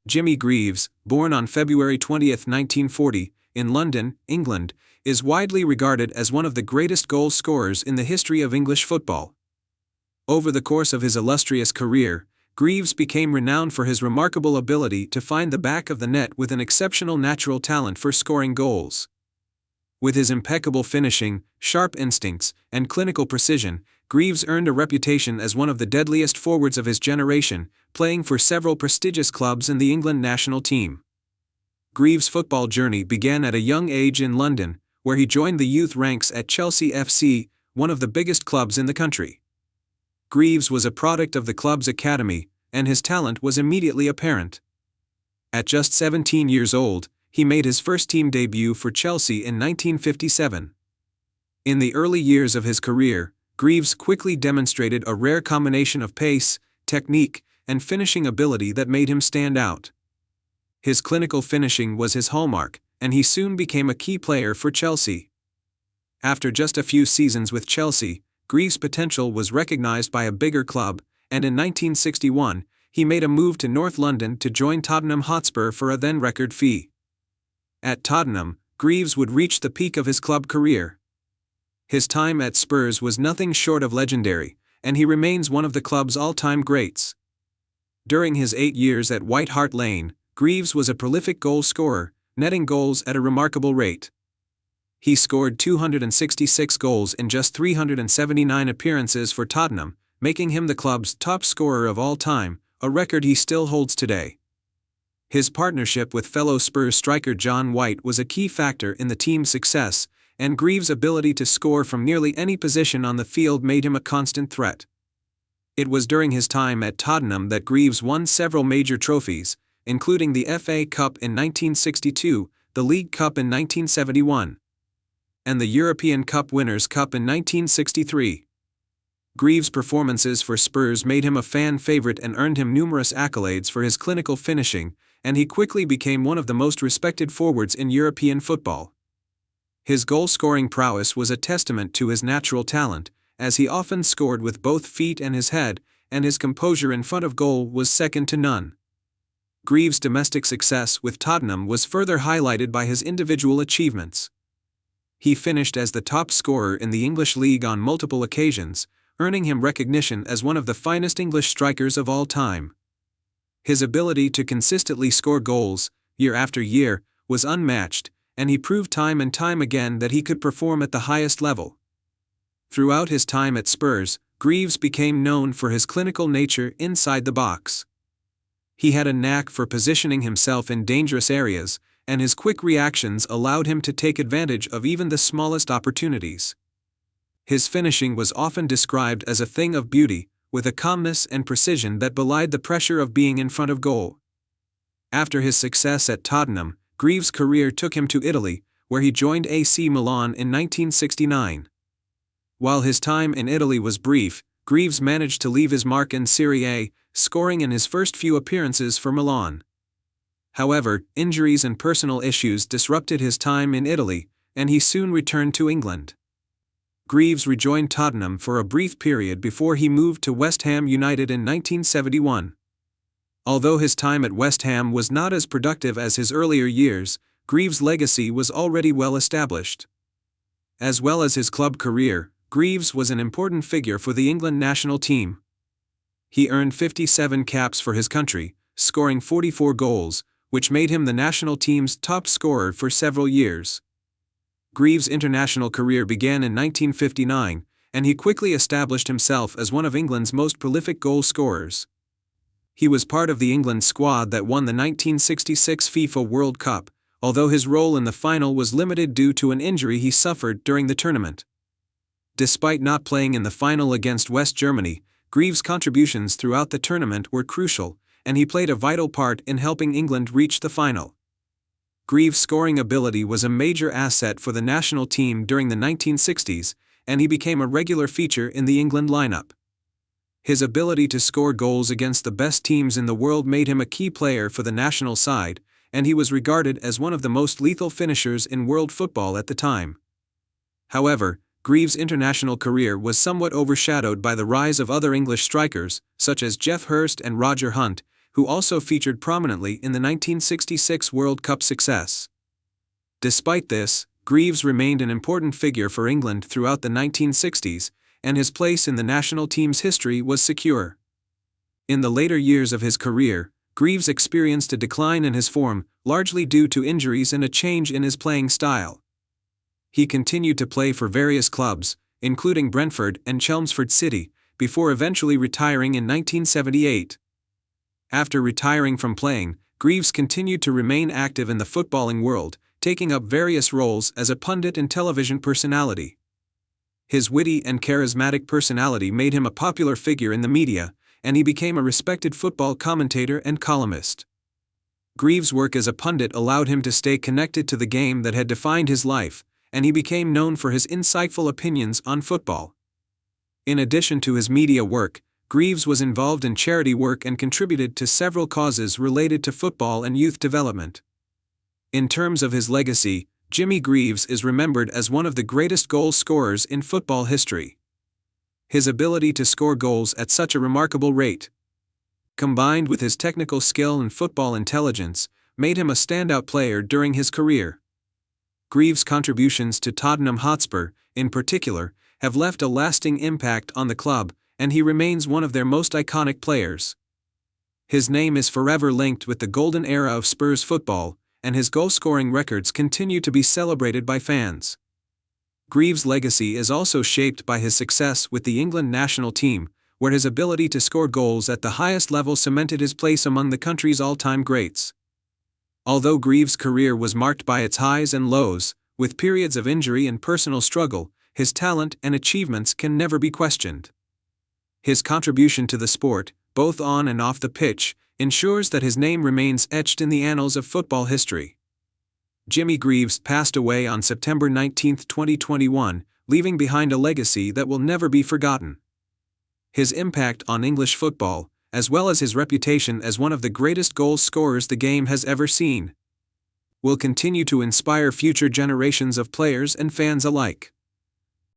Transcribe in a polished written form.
Jimmy Greaves, born on February 20, 1940, in London, England, is widely regarded as one of the greatest goal scorers in the history of English football. Over the course of his illustrious career, Greaves became renowned for his remarkable ability to find the back of the net with an exceptional natural talent for scoring goals. With his impeccable finishing, sharp instincts, and clinical precision, Greaves earned a reputation as one of the deadliest forwards of his generation, playing for several prestigious clubs in the England national team. Greaves' football journey began at a young age in London, where he joined the youth ranks at Chelsea FC, one of the biggest clubs in the country. Greaves was a product of the club's academy, and his talent was immediately apparent. At just 17 years old, he made his first team debut for Chelsea in 1957. In the early years of his career, Greaves quickly demonstrated a rare combination of pace, technique, and finishing ability that made him stand out. His clinical finishing was his hallmark, and he soon became a key player for Chelsea. After just a few seasons with Chelsea, Greaves' potential was recognized by a bigger club, and in 1961, he made a move to North London to join Tottenham Hotspur for a then-record fee. At Tottenham, Greaves would reach the peak of his club career. His time at Spurs was nothing short of legendary, and he remains one of the club's all-time greats. During his 8 years at White Hart Lane, Greaves was a prolific goal scorer, netting goals at a remarkable rate. He scored 266 goals in just 379 appearances for Tottenham, making him the club's top scorer of all time, a record he still holds today. His partnership with fellow Spurs striker John White was a key factor in the team's success, and Greaves' ability to score from nearly any position on the field made him a constant threat. It was during his time at Tottenham that Greaves won several major trophies, including the FA Cup in 1962, the League Cup in 1971, and the European Cup Winners' Cup in 1963. Greaves' performances for Spurs made him a fan favorite and earned him numerous accolades for his clinical finishing, and he quickly became one of the most respected forwards in European football. His goal-scoring prowess was a testament to his natural talent, as he often scored with both feet and his head, and his composure in front of goal was second to none. Greaves' domestic success with Tottenham was further highlighted by his individual achievements. He finished as the top scorer in the English League on multiple occasions, earning him recognition as one of the finest English strikers of all time. His ability to consistently score goals, year after year, was unmatched, and he proved time and time again that he could perform at the highest level. Throughout his time at Spurs, Greaves became known for his clinical nature inside the box. He had a knack for positioning himself in dangerous areas, and his quick reactions allowed him to take advantage of even the smallest opportunities. His finishing was often described as a thing of beauty, with a calmness and precision that belied the pressure of being in front of goal. After his success at Tottenham, Greaves' career took him to Italy, where he joined AC Milan in 1969. While his time in Italy was brief, Greaves managed to leave his mark in Serie A, scoring in his first few appearances for Milan. However, injuries and personal issues disrupted his time in Italy, and he soon returned to England. Greaves rejoined Tottenham for a brief period before he moved to West Ham United in 1971. Although his time at West Ham was not as productive as his earlier years, Greaves' legacy was already well established. As well as his club career, Greaves was an important figure for the England national team. He earned 57 caps for his country, scoring 44 goals, which made him the national team's top scorer for several years. Greaves' international career began in 1959, and he quickly established himself as one of England's most prolific goal scorers. He was part of the England squad that won the 1966 FIFA World Cup, although his role in the final was limited due to an injury he suffered during the tournament. Despite not playing in the final against West Germany, Greaves' contributions throughout the tournament were crucial, and he played a vital part in helping England reach the final. Greaves' scoring ability was a major asset for the national team during the 1960s, and he became a regular feature in the England lineup. His ability to score goals against the best teams in the world made him a key player for the national side, and he was regarded as one of the most lethal finishers in world football at the time. However, Greaves' international career was somewhat overshadowed by the rise of other English strikers, such as Geoff Hurst and Roger Hunt, who also featured prominently in the 1966 World Cup success. Despite this, Greaves remained an important figure for England throughout the 1960s, and his place in the national team's history was secure. In the later years of his career, Greaves experienced a decline in his form, largely due to injuries and a change in his playing style. He continued to play for various clubs, including Brentford and Chelmsford City, before eventually retiring in 1978. After retiring from playing, Greaves continued to remain active in the footballing world, taking up various roles as a pundit and television personality. His witty and charismatic personality made him a popular figure in the media, and he became a respected football commentator and columnist. Greaves' work as a pundit allowed him to stay connected to the game that had defined his life, and he became known for his insightful opinions on football. In addition to his media work, Greaves was involved in charity work and contributed to several causes related to football and youth development. In terms of his legacy, Jimmy Greaves is remembered as one of the greatest goal scorers in football history. His ability to score goals at such a remarkable rate, combined with his technical skill and football intelligence, made him a standout player during his career. Greaves' contributions to Tottenham Hotspur, in particular, have left a lasting impact on the club, and he remains one of their most iconic players. His name is forever linked with the golden era of Spurs football, and his goal-scoring records continue to be celebrated by fans. Greaves' legacy is also shaped by his success with the England national team, where his ability to score goals at the highest level cemented his place among the country's all-time greats. Although Greaves' career was marked by its highs and lows, with periods of injury and personal struggle, his talent and achievements can never be questioned. His contribution to the sport, both on and off the pitch, ensures that his name remains etched in the annals of football history. Jimmy Greaves passed away on September 19, 2021, leaving behind a legacy that will never be forgotten. His impact on English football, as well as his reputation as one of the greatest goal scorers the game has ever seen, will continue to inspire future generations of players and fans alike.